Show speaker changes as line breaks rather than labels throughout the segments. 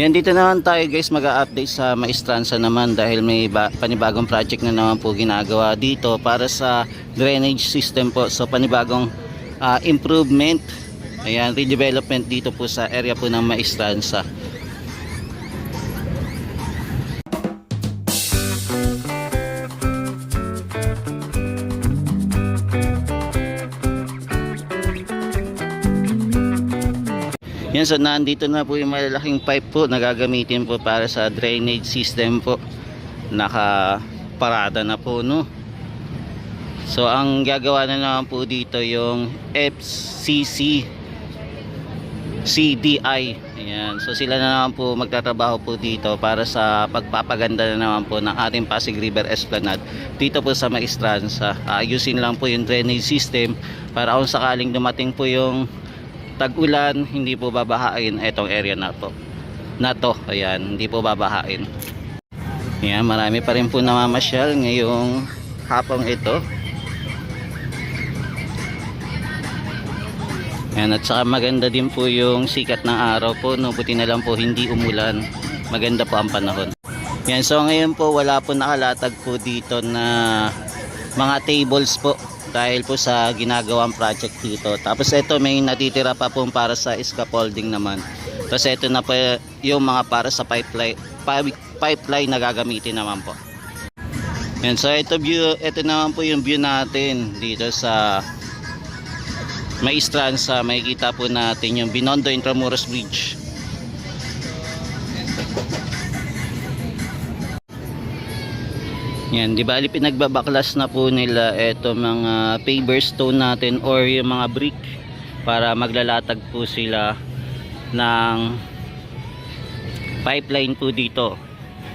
Yan, dito naman tayo guys mag-a-update sa Maestranza naman dahil may panibagong project na naman po ginagawa dito para sa drainage system po. So panibagong improvement, ayan, redevelopment dito po sa area po ng Maestranza. Yan, so nandito na po yung malalaking pipe po na gagamitin po para sa drainage system po. Nakaparada na po, no. So ang gagawa na naman po dito yung FCC CDI. Ayan. So sila na naman po magtatrabaho po dito para sa pagpapaganda na naman po ng ating Pasig River Esplanade dito po sa Maestranza. Ayusin lang po yung drainage system para kung sakaling dumating po yung tag-ulan, hindi po babahain etong area na to. Ayan, hindi po babahain. Ayan, marami pa rin po namamasyal ngayong hapong ito. Ayan, at saka maganda din po yung sikat ng araw po, no? Buti na lang po hindi umulan. Maganda po ang panahon. Ayan, so ngayon po wala po nakalatag po dito na mga tables po dahil po sa ginagawang project dito. Tapos ito may natitira pa po para sa scaffolding naman. Tapos ito na po yung mga para sa pipeline na gagamitin naman po. Yan, so ito naman po yung view natin dito sa Maestranza. Makikita po natin yung Binondo Intramuros Bridge. Yan, di bali pinagbabaklas na po nila ito mga paver stone natin or yung mga brick para maglalatag po sila ng pipeline po dito.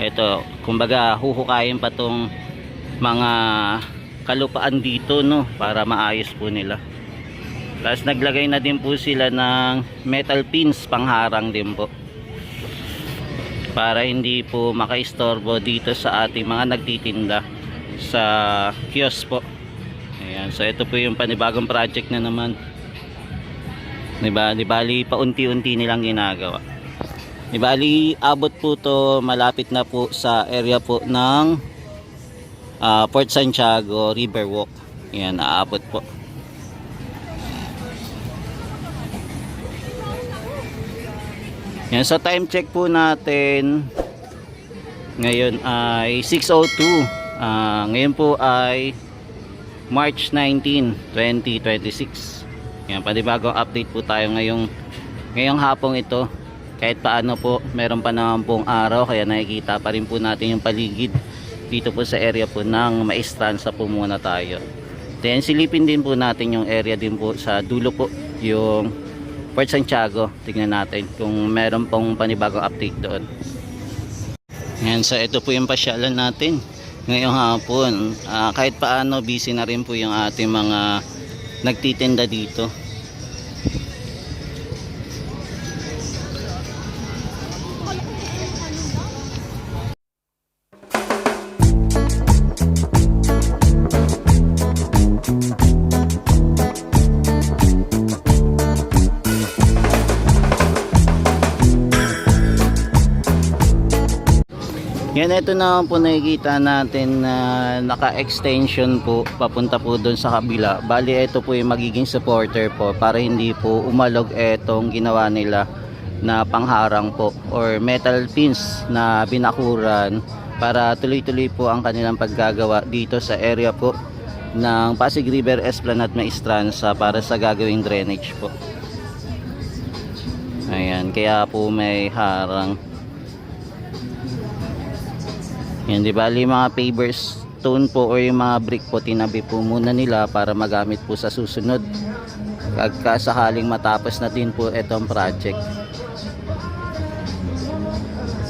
Ito, kumbaga huhukayin pa tong mga kalupaan dito, no, para maayos po nila. Tapos naglagay na din po sila ng metal pins pangharang din po para hindi po makaistorbo dito sa ating mga nagtitinda sa kiosk po. Ayan, so ito po yung panibagong project na naman. Di bali paunti-unti nilang ginagawa. Di bali abot po to, malapit na po sa area po ng Port Santiago Riverwalk. Ayan, aabot po. Yan, sa time check po natin ngayon ay 6:02. Ngayon po ay March 19, 2026. Yan, panibagong update po tayo ngayong hapong ito. Kahit paano po, meron pa naman pong araw kaya nakikita pa rin po natin yung paligid dito po sa area po ng Maestranza po muna tayo. Then silipin din po natin yung area din po sa dulo po, yung Port Santiago. Tingnan natin kung meron pong panibagong update doon. Yan, so ito po yung pasyalan natin ngayong hapon. Kahit paano busy na rin po yung ating mga nagtitinda dito. Yan, ito na po nakikita natin na naka-extension po papunta po doon sa kabila. Bali ito po yung magiging supporter po para hindi po umalog etong ginawa nila na pangharang po or metal pins na binakuran para tuloy-tuloy po ang kanilang paggagawa dito sa area po ng Pasig River Esplanade Maestranza para sa gagawing drainage po. Ayan, kaya po may harang. Yan, di bali mga paver stone po or yung mga brick po tinabi po muna nila para magamit po sa susunod pagkasakaling matapos na din po itong project.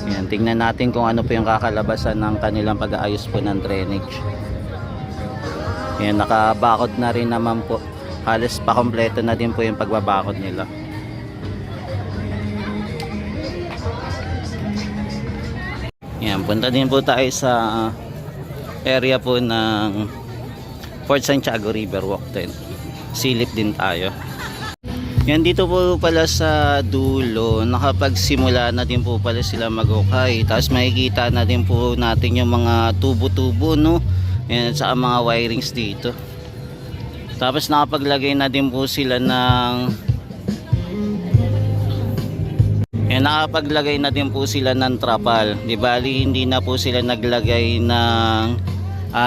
Yan, tingnan natin kung ano po yung kakalabasan ng kanilang pag-aayos po ng drainage. Yan, nakabakod na rin naman po, halos pa kompleto na din po yung pagbabakod nila. Yan, punta din po tayo sa area po ng Port Santiago Riverwalk din. Silip din tayo. Yan, dito po pala sa dulo, nakapagsimula na din po pala sila mag-ukay. Tapos makikita na din po natin yung mga tubo-tubo, no? Yan, sa mga wirings dito. Tapos nakapaglagay na din po sila ng nakapaglagay na din po sila ng trapal. Di bali hindi na po sila naglagay ng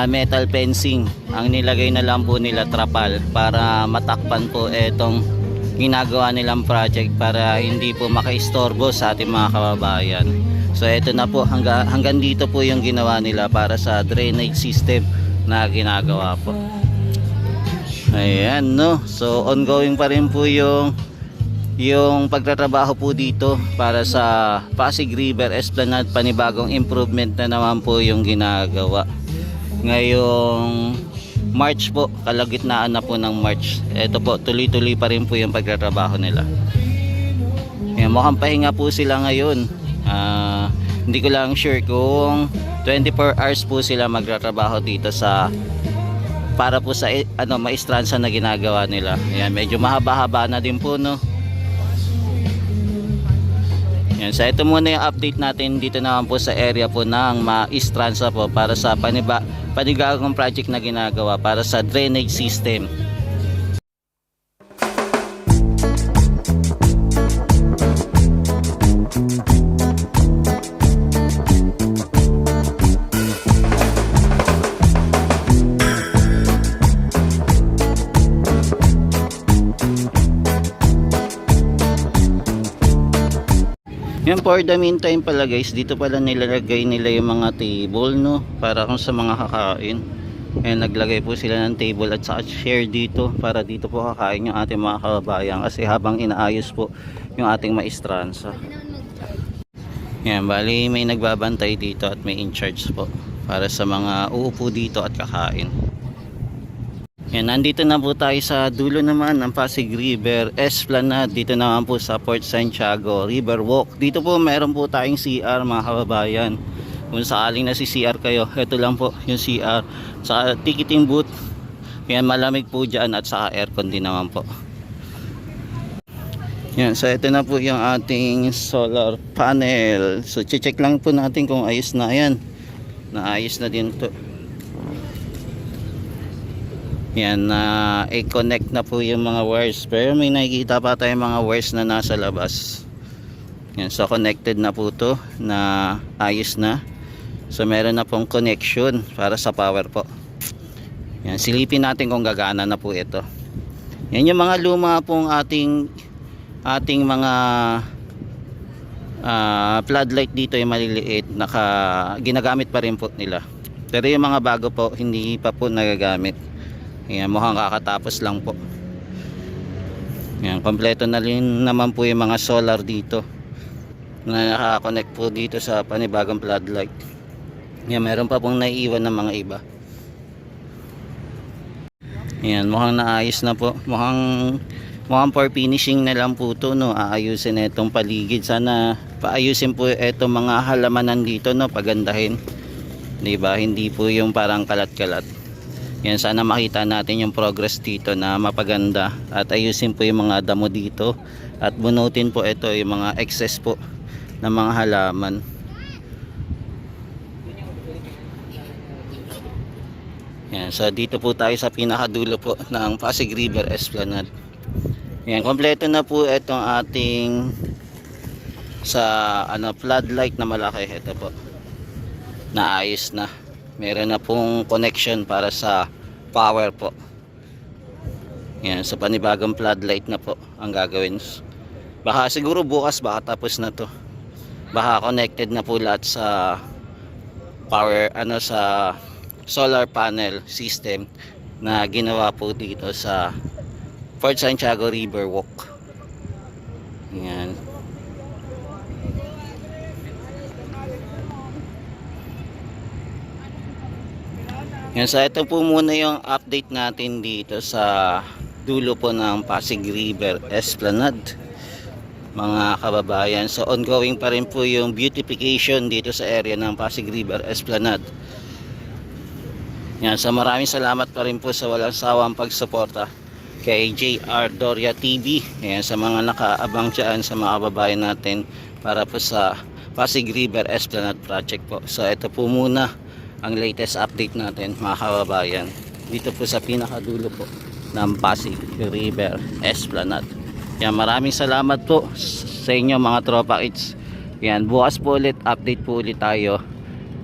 metal fencing. Ang nilagay na lang po nila trapal para matakpan po etong ginagawa nilang project, para hindi po makaistorbo sa ating mga kababayan. So eto na po, hanggang dito po yung ginawa nila para sa drainage system na ginagawa po. Ayan, no. So ongoing pa rin po yung pagtatrabaho po dito para sa Pasig River Esplanade. Panibagong improvement na naman po yung ginagawa ngayong March po, kalagitnaan na po ng March. Ito po, tuloy-tuloy pa rin po yung pagtatrabaho nila. Ayan, mukhang pahinga po sila ngayon. Hindi ko lang sure kung 24 hours po sila magtatrabaho dito para po sa maestransa na ginagawa nila. Ayan, medyo mahaba-haba na din po, no. Yan, so ito muna yung update natin dito naman po sa area po ng maestransa po para sa panibagong project na ginagawa para sa drainage system. Yan, for the meantime pala guys, dito pala nilalagay nila yung mga table, no, para kung sa mga kakain. And naglagay po sila ng table at saka chair dito para dito po kakain yung ating mga kababayan, kasi habang inaayos po yung ating maestransa. Yan, bali may nagbabantay dito at may in charge po para sa mga uupo dito at kakain. Yan, nandito na po tayo sa dulo naman ng Pasig River Esplanade. Dito naman po sa Port Santiago River Walk. Dito po meron po tayong CR mga kababayan. Kung sakaling nasi CR kayo, ito lang po yung CR. Sa ticketing booth, yan, malamig po dyan at saka aircon din naman po. Yan, so ito na po yung ating solar panel. So check lang po natin kung ayos na. Yan, naayos na din to. Yan, i-connect na po yung mga wires, pero may nakikita pa tayong mga wires na nasa labas. Yan, so connected na po to, na ayos na. So meron na pong connection para sa power po. Yan, silipin natin kung gagana na po ito. Yan yung mga luma pong ating mga floodlight dito, yung maliliit, ginagamit pa rin po nila. Pero yung mga bago po, hindi pa po nagagamit. Yan, mukhang kakatapos lang po. Yan, kompleto na rin naman po yung mga solar dito na nakakonect po dito sa panibagong floodlight. Yan, meron pa pong naiiwan ng mga iba. Yan, mukhang naayos na po. Mukhang for finishing na lang po to, no. Aayusin na itong paligid. Sana paayusin po itong mga halamanan dito, no, pagandahin. Diba? Hindi po yung parang kalat-kalat. Yan, sana makita natin yung progress dito na mapaganda at ayusin po yung mga damo dito at bunutin po ito yung mga excess po ng mga halaman. Yan, so dito po tayo sa pinakadulo po ng Pasig River Esplanade. Yan, kompleto na po itong ating floodlight na malaki. Ito po, naayos na. Meron na pong connection para sa power po. Yan, sa panibagong floodlight na po ang gagawin. Baka siguro bukas, baka tapos na to. Baka connected na po lahat sa power, sa solar panel system na ginawa po dito sa Port Santiago River Walk. Yan. Yan, so ito po muna yung update natin dito sa dulo po ng Pasig River Esplanade, mga kababayan. So ongoing pa rin po yung beautification dito sa area ng Pasig River Esplanade. Yan, so maraming salamat pa rin po sa walang sawang pagsuporta kay JR Doria TV. Ayan, sa mga nakaabang dyan, sa mga kababayan natin para po sa Pasig River Esplanade Project po. So ito po muna ang latest update natin mga kababayan dito po sa pinakadulo po ng Pasig River Esplanade. Yan, maraming salamat po sa inyo mga tropa kits. Yan, bukas po ulit, update po ulit tayo.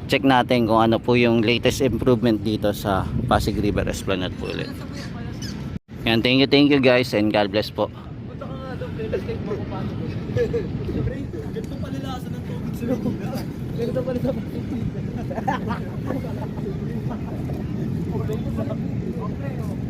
Check natin kung ano po yung latest improvement dito sa Pasig River Esplanade po ulit. Yan, thank you guys and God bless po.
Punta ka nga doon, playlist mo kung paano doon. Siyempre, ganito palilasan ng tubig sa Luna. Ganito palilasan ng tubig. Okay.